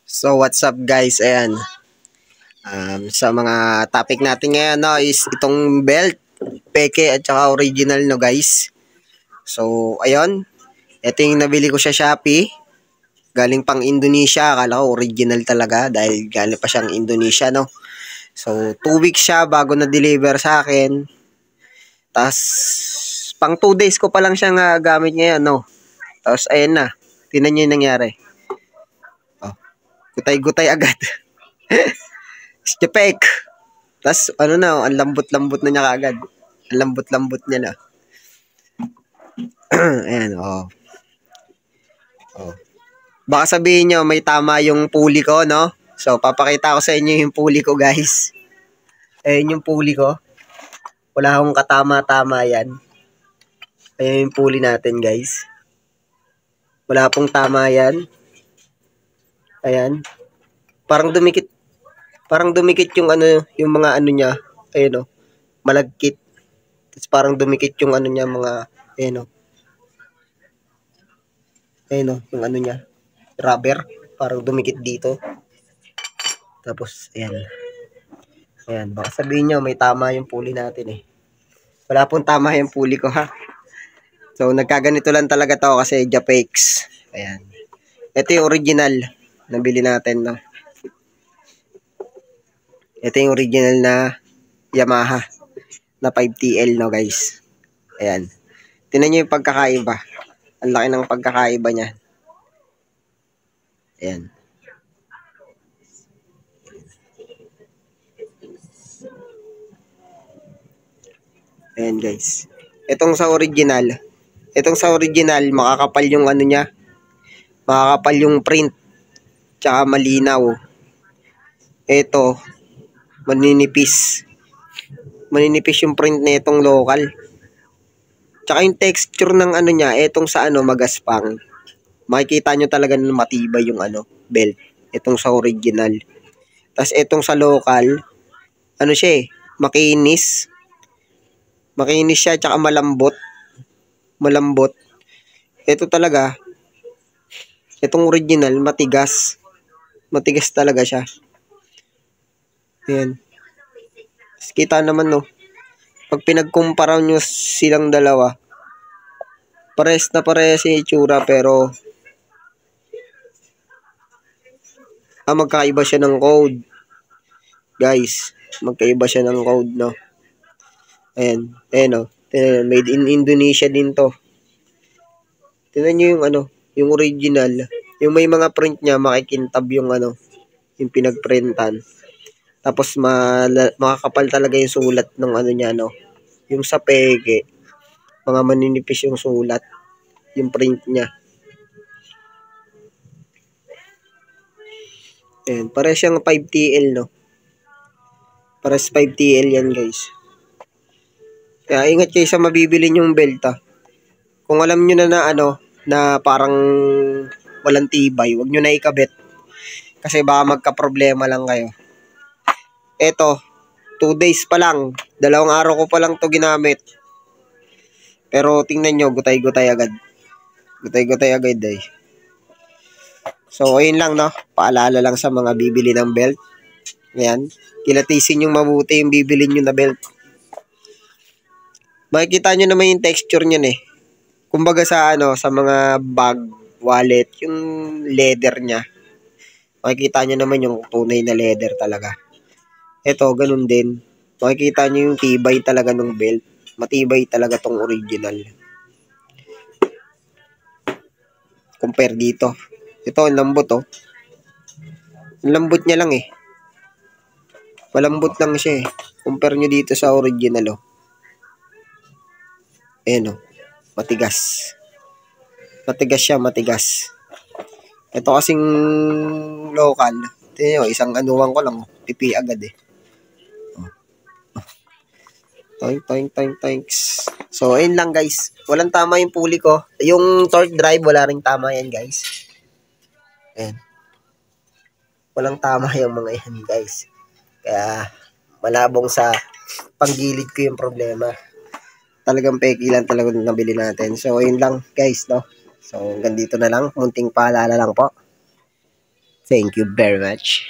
So what's up guys, ayan. Sa mga topic natin ngayon no, is itong belt, peke at saka original no guys. So ayun, ito yung nabili ko sa Shopee. Galing pang Indonesia, akala ko original talaga dahil galing pa siyang Indonesia no. So 2 weeks siya bago na-deliver sa akin. Tapos pang 2 days ko pa lang siyang gamit ngayon no. Tapos ayun na, tingnan niyo yung nangyari. Oh, gutay-gutay agad. Stepek. Tas ano na, ang lambot-lambot na niya kaagad. Ang lambot-lambot niya na. Ayan, oh. Oh. Baka sabihin nyo, may tama yung pulley ko, no? So, papakita ko sa inyo yung pulley ko, guys. Ayan yung pulley ko. Wala akong katama-tama yan. Ayan yung pulley natin, guys. Wala pong tama yan. Ayan. Parang dumikit. Parang dumikit yung ano, yung mga ano niya. Ayan, oh. Malagkit. Tapos parang dumikit yung ano niya, mga, ayan, oh. Ayan, oh, yung ano niya. Rubber. Parang dumikit dito. Tapos, ayan. Ayan, baka sabihin nyo, may tama yung pulley natin eh. Wala pong tama yung pulley ko ha. So, nagkaganito lang talaga to kasi Japex. Ayan. Ito yung original. Nabili natin, no. Ito yung original na Yamaha. Na 5TL, no guys. Ayan. Tingnan nyo yung pagkakaiba. Ang laki ng pagkakaiba niya. Ayan. Ayan guys. Itong sa original, makakapal yung ano niya. Makakapal yung print. Tsaka malinaw. Ito, maninipis. Maninipis yung print na itong local. Tsaka yung texture ng ano niya, itong sa ano, magaspang. Makikita nyo talaga na matibay yung ano, belt. Itong sa original. Tapos itong sa local, ano siya eh, makinis. Makinis siya, tsaka malambot. Malambot. Ito talaga, itong original, matigas. Matigas talaga siya. Ayan. Kita naman no. Pag pinagkumpara nyo silang dalawa, pares na pares yung itsura pero magkaiba siya ng code. Guys, magkaiba siya ng code no. Ayan. Ayan no. Made in Indonesia din to. Tingnan nyo yung ano, yung original. Yung may mga print niya, makikintab yung ano, yung pinagprintan. Tapos makakapal talaga yung sulat ng ano niya, no. Yung sa peke, mga maninipis yung sulat, yung print niya. Ayan, para siyang 5TL, no. Para sa 5TL yan, guys. Kaya ingat kayo sa mabibili yung belt, ha. Kung alam nyo na ano, na parang walang tibay, wag nyo na ikabit. Kasi baka magka-problema lang kayo. Eto, 2 days pa lang. 2 araw ko pa lang to ginamit. Pero tingnan nyo, gutay-gutay agad. Gutay-gutay agad eh. So, ayun lang no. Paalala lang sa mga bibili ng belt. Ayan. Kilatisin yung mabuti yung bibili nyo na belt. Makikita nyo naman yung texture nyo eh. Kumbaga sa ano, sa mga bag, wallet, yung leather nya. Makikita nyo naman yung tunay na leather talaga. Ito, ganun din. Makikita nyo yung tibay talaga ng belt. Matibay talaga tong original. Compare dito. Ito, ang lambot oh. Ang lambot niya lang eh. Malambot lang siya eh. Compare nyo dito sa original oh. Ayan oh. Matigas. Matigas siya, matigas. Ito kasing local. Tingnan nyo, isang anuwan ko lang oh. Pipi agad eh. Toink, toink, toink, toinks. So, ayun lang guys. Walang tama yung pulley ko. Yung torque drive, wala ring tama yan guys. Ayan. Walang tama yung mga yan guys. Kaya, malabong sa panggilid ko yung problema. Talagang peki lang talaga nabili natin. So, ayun lang guys, no? So, hanggang dito na lang. Munting paalala lang po. Thank you very much.